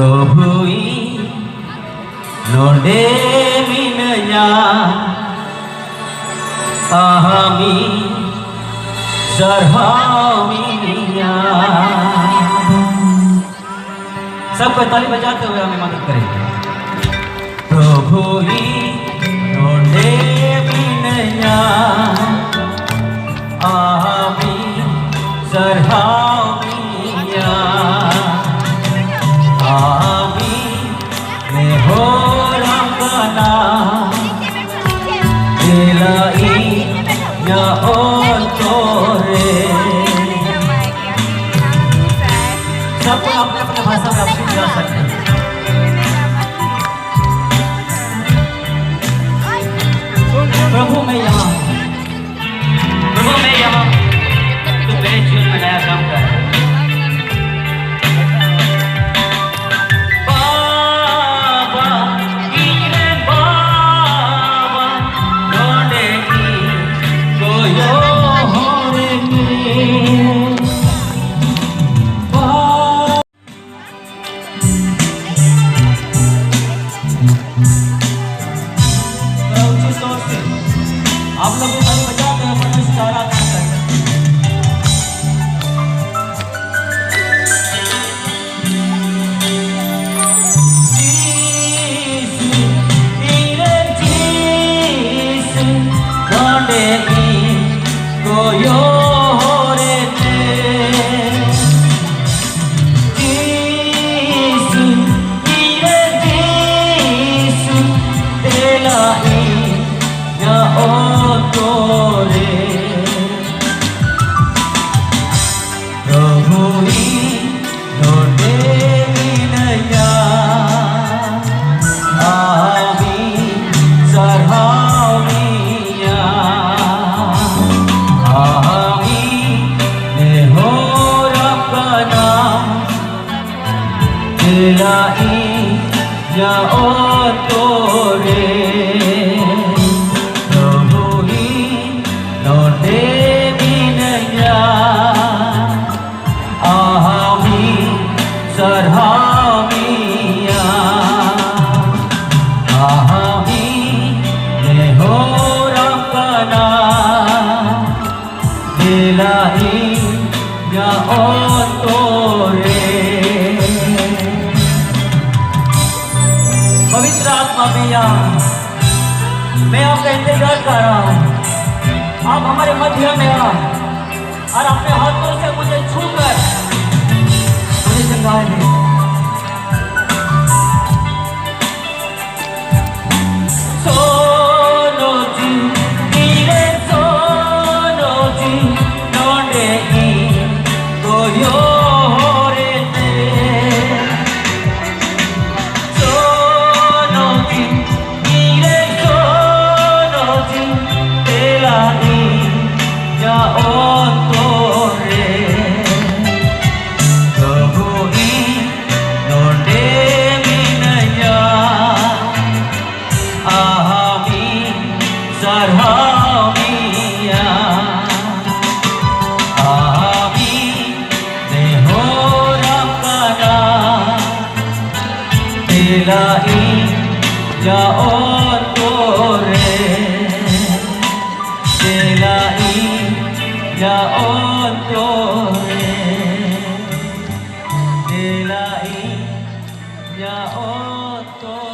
Robui Nonde minanya Ahami Zarhamiya सबको ताली बजाते हुए हमें मदद करेंगे प्रभु ही नोंडे बिनया आमी सरहामिया आमी में हो रंगना दिलाई या और तोरे सबको अपने अपने भाषा में आप जा सकते हैं प्रभु मैं यहाँ तो मेरे जीवन में नया काम कर बाबा इरे बाबा नोंडे की कोयो होरे आप लोग ताली बजाते हैं पर सारा काम करते हैं कोयो रे या ओ तोरे प्रभु ही नोंडे बिनया आमी सरहामिया आमी ने हो रंगना दिलाई या ओ तोरे पवित्र आत्मा भैया मैं आपका इंतजार कर रहा हूँ आप हमारे मध्य में आ और अपने हाथों से मुझे छूकर मुझे जगाए दे सोनो जी नीले सोनो जी नोंडे की कोयो दिलाई या ओ तोरे दिलाई या ओ तोरे दिलाई या ओ तोरे